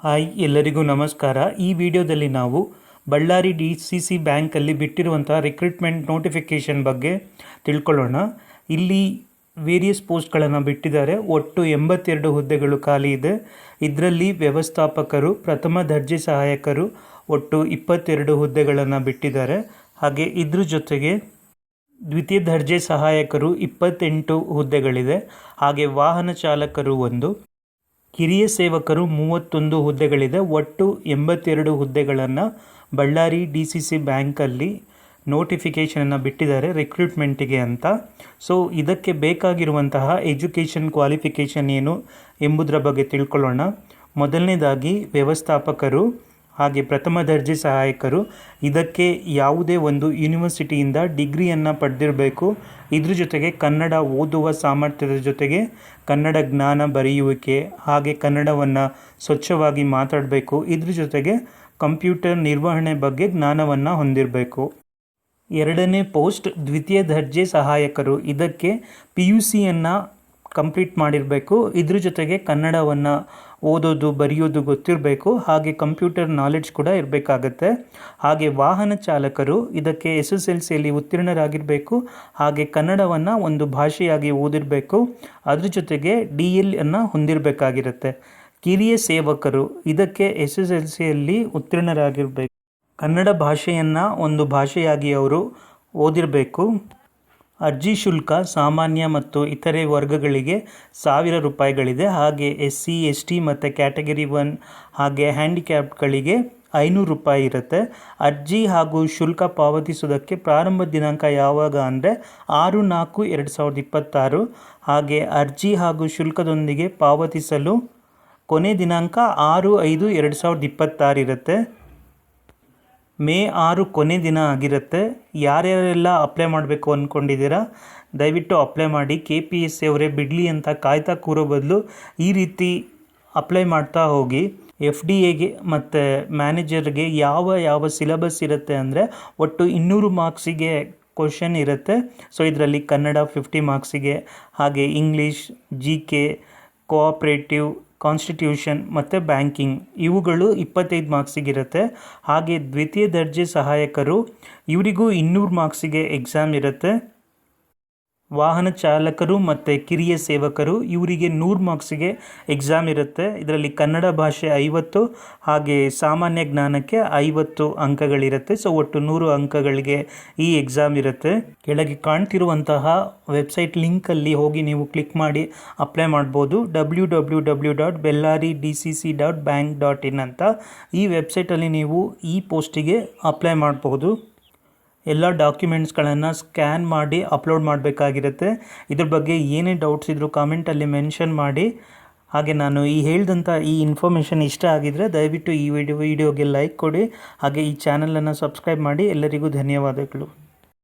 Hi, ಎಲ್ಲರಿಗೂ ನಮಸ್ಕಾರ. ಈ ವಿಡಿಯೋದಲ್ಲಿ ನಾವು ಬಳ್ಳಾರಿ DCC ಬ್ಯಾಂಕಲ್ಲಿ ಬಿಟ್ಟಿರುವಂಥ ರಿಕ್ರೂಟ್ಮೆಂಟ್ ನೋಟಿಫಿಕೇಷನ್ ಬಗ್ಗೆ ತಿಳ್ಕೊಳ್ಳೋಣ. ಇಲ್ಲಿ ವೇರಿಯಸ್ ಪೋಸ್ಟ್ಗಳನ್ನು ಬಿಟ್ಟಿದ್ದಾರೆ. ಒಟ್ಟು 82 ಹುದ್ದೆಗಳು ಖಾಲಿ ಇದೆ. ಇದರಲ್ಲಿ ವ್ಯವಸ್ಥಾಪಕರು, ಪ್ರಥಮ ದರ್ಜೆ ಸಹಾಯಕರು ಒಟ್ಟು 22 ಹುದ್ದೆಗಳನ್ನು ಬಿಟ್ಟಿದ್ದಾರೆ. ಹಾಗೆ ಇದ್ರ ಜೊತೆಗೆ ದ್ವಿತೀಯ ದರ್ಜೆ ಸಹಾಯಕರು 28 ಹುದ್ದೆಗಳಿದೆ. ಹಾಗೆ ವಾಹನ ಚಾಲಕರು ಒಂದು, ಕಿರಿಯ ಸೇವಕರು 31 ಹುದ್ದೆಗಳಿದೆ. ಒಟ್ಟು 82 ಹುದ್ದೆಗಳನ್ನು ಬಳ್ಳಾರಿ DCC ಬ್ಯಾಂಕಲ್ಲಿ ನೋಟಿಫಿಕೇಷನನ್ನು ಬಿಟ್ಟಿದ್ದಾರೆ ರಿಕ್ರೂಟ್ಮೆಂಟಿಗೆ ಅಂತ. ಸೊ ಇದಕ್ಕೆ ಬೇಕಾಗಿರುವಂತಹ ಎಜುಕೇಷನ್ ಕ್ವಾಲಿಫಿಕೇಷನ್ ಏನು ಎಂಬುದರ ಬಗ್ಗೆ ತಿಳ್ಕೊಳ್ಳೋಣ. ಮೊದಲನೇದಾಗಿ ವ್ಯವಸ್ಥಾಪಕರು ಹಾಗೆ ಪ್ರಥಮ ದರ್ಜೆ ಸಹಾಯಕರು, ಇದಕ್ಕೆ ಯಾವುದೇ ಒಂದು ಯೂನಿವರ್ಸಿಟಿಯಿಂದ ಡಿಗ್ರಿಯನ್ನು ಪಡೆದಿರಬೇಕು. ಇದ್ರ ಜೊತೆಗೆ ಕನ್ನಡ ಓದುವ ಸಾಮರ್ಥ್ಯದ ಜೊತೆಗೆ ಕನ್ನಡ ಜ್ಞಾನ, ಬರೆಯುವಿಕೆ ಹಾಗೆ ಕನ್ನಡವನ್ನು ಸ್ವಚ್ಛವಾಗಿ ಮಾತಾಡಬೇಕು. ಇದ್ರ ಜೊತೆಗೆ ಕಂಪ್ಯೂಟರ್ ನಿರ್ವಹಣೆ ಬಗ್ಗೆ ಜ್ಞಾನವನ್ನು ಹೊಂದಿರಬೇಕು. ಎರಡನೇ ಪೋಸ್ಟ್ ದ್ವಿತೀಯ ದರ್ಜೆ ಸಹಾಯಕರು, ಇದಕ್ಕೆ PUCಯನ್ನು ಕಂಪ್ಲೀಟ್ ಮಾಡಿರಬೇಕು. ಇದ್ರ ಜೊತೆಗೆ ಕನ್ನಡವನ್ನು ಓದೋದು ಬರೆಯೋದು ಗೊತ್ತಿರಬೇಕು. ಹಾಗೆ ಕಂಪ್ಯೂಟರ್ ನಾಲೆಡ್ಜ್ ಕೂಡ ಇರಬೇಕಾಗತ್ತೆ. ಹಾಗೆ ವಾಹನ ಚಾಲಕರು, ಇದಕ್ಕೆ SSLCಯಲ್ಲಿ ಉತ್ತೀರ್ಣರಾಗಿರಬೇಕು. ಹಾಗೆ ಕನ್ನಡವನ್ನು ಒಂದು ಭಾಷೆಯಾಗಿ ಓದಿರಬೇಕು. ಅದ್ರ ಜೊತೆಗೆ DL ಅನ್ನು ಹೊಂದಿರಬೇಕಾಗಿರುತ್ತೆ. ಕಿರಿಯ ಸೇವಕರು, ಇದಕ್ಕೆ SSLCಯಲ್ಲಿ ಉತ್ತೀರ್ಣರಾಗಿರಬೇಕು. ಕನ್ನಡ ಭಾಷೆಯನ್ನು ಒಂದು ಭಾಷೆಯಾಗಿ ಅವರು ಓದಿರಬೇಕು. ಅರ್ಜಿ ಶುಲ್ಕ ಸಾಮಾನ್ಯ ಮತ್ತು ಇತರೆ ವರ್ಗಗಳಿಗೆ 1000 ರೂಪಾಯಿಗಳಿದೆ. ಹಾಗೆ SC ST ಮತ್ತು ಕ್ಯಾಟಗರಿ 1 ಹಾಗೆ ಹ್ಯಾಂಡಿಕ್ಯಾಪ್ಗಳಿಗೆ 500 ರೂಪಾಯಿ ಇರುತ್ತೆ. ಅರ್ಜಿ ಹಾಗೂ ಶುಲ್ಕ ಪಾವತಿಸೋದಕ್ಕೆ ಪ್ರಾರಂಭ ದಿನಾಂಕ ಯಾವಾಗ ಅಂದರೆ 6/4/2026. ಹಾಗೆ ಅರ್ಜಿ ಹಾಗೂ ಶುಲ್ಕದೊಂದಿಗೆ ಪಾವತಿಸಲು ಕೊನೆ ದಿನಾಂಕ 6/5/2026 ಇರುತ್ತೆ. ಮೇ 6 ಕೊನೆ ದಿನ ಆಗಿರುತ್ತೆ. ಯಾರ್ಯಾರೆಲ್ಲ ಅಪ್ಲೈ ಮಾಡಬೇಕು ಅಂದ್ಕೊಂಡಿದ್ದೀರಾ ದಯವಿಟ್ಟು ಅಪ್ಲೈ ಮಾಡಿ. KPSC ಅವರೇ ಬಿಡಲಿ ಅಂತ ಕಾಯ್ತಾ ಕೂರೋ ಬದಲು ಈ ರೀತಿ ಅಪ್ಲೈ ಮಾಡ್ತಾ ಹೋಗಿ. FDAಗೆ ಮತ್ತು ಮ್ಯಾನೇಜರ್ಗೆ ಯಾವ ಸಿಲೆಬಸ್ ಇರುತ್ತೆ ಅಂದರೆ ಒಟ್ಟು 200 ಮಾರ್ಕ್ಸಿಗೆ ಕ್ವಶನ್ ಇರುತ್ತೆ. ಸೊ ಇದರಲ್ಲಿ ಕನ್ನಡ 50 ಮಾರ್ಕ್ಸಿಗೆ, ಹಾಗೆ ಇಂಗ್ಲೀಷ್, GK, ಕೋಆಪ್ರೇಟಿವ್, ಕಾನ್ಸ್ಟಿಟ್ಯೂಷನ್ ಮತ್ತು ಬ್ಯಾಂಕಿಂಗ್ ಇವುಗಳು 25 ಮಾರ್ಕ್ಸಿಗಿರುತ್ತೆ. ಹಾಗೆ ದ್ವಿತೀಯ ದರ್ಜೆ ಸಹಾಯಕರು, ಇವರಿಗೂ 200 ಮಾರ್ಕ್ಸಿಗೆ ಎಕ್ಸಾಮ್ ಇರುತ್ತೆ. ವಾಹನ ಚಾಲಕರು ಮತ್ತು ಕಿರಿಯ ಸೇವಕರು, ಇವರಿಗೆ 100 ಮಾರ್ಕ್ಸಿಗೆ ಎಕ್ಸಾಮ್ ಇರುತ್ತೆ. ಇದರಲ್ಲಿ ಕನ್ನಡ ಭಾಷೆ 50 ಹಾಗೆ ಸಾಮಾನ್ಯ ಜ್ಞಾನಕ್ಕೆ 50 ಅಂಕಗಳಿರುತ್ತೆ. ಸೊ ಒಟ್ಟು 100 ಅಂಕಗಳಿಗೆ ಈ ಎಕ್ಸಾಮ್ ಇರುತ್ತೆ. ಕೆಳಗೆ ಕಾಣ್ತಿರುವಂತಹ ವೆಬ್ಸೈಟ್ ಲಿಂಕಲ್ಲಿ ಹೋಗಿ ನೀವು ಕ್ಲಿಕ್ ಮಾಡಿ ಅಪ್ಲೈ ಮಾಡ್ಬೋದು. www.bellaridcc.bank.in ಅಂತ ಈ ವೆಬ್ಸೈಟಲ್ಲಿ ನೀವು ಈ ಪೋಸ್ಟಿಗೆ ಅಪ್ಲೈ ಮಾಡ್ಬೋದು. ಎಲ್ಲ ಡಾಕ್ಯುಮೆಂಟ್ಸ್ಗಳನ್ನು ಸ್ಕ್ಯಾನ್ ಮಾಡಿ ಅಪ್ಲೋಡ್ ಮಾಡಬೇಕಾಗಿರುತ್ತೆ. ಇದ್ರ ಬಗ್ಗೆ ಏನೇ ಡೌಟ್ಸ್ ಇದ್ದರೂ ಕಾಮೆಂಟಲ್ಲಿ ಮೆನ್ಷನ್ ಮಾಡಿ. ಹಾಗೆ ನಾನು ಹೇಳಿದಂಥ ಈ ಇನ್ಫಾರ್ಮೇಷನ್ ಇಷ್ಟ ಆಗಿದರೆ ದಯವಿಟ್ಟು ಈ ವಿಡಿಯೋಗೆ ಲೈಕ್ ಕೊಡಿ. ಹಾಗೆ ಈ ಚಾನಲನ್ನು ಸಬ್ಸ್ಕ್ರೈಬ್ ಮಾಡಿ. ಎಲ್ಲರಿಗೂ ಧನ್ಯವಾದಗಳು.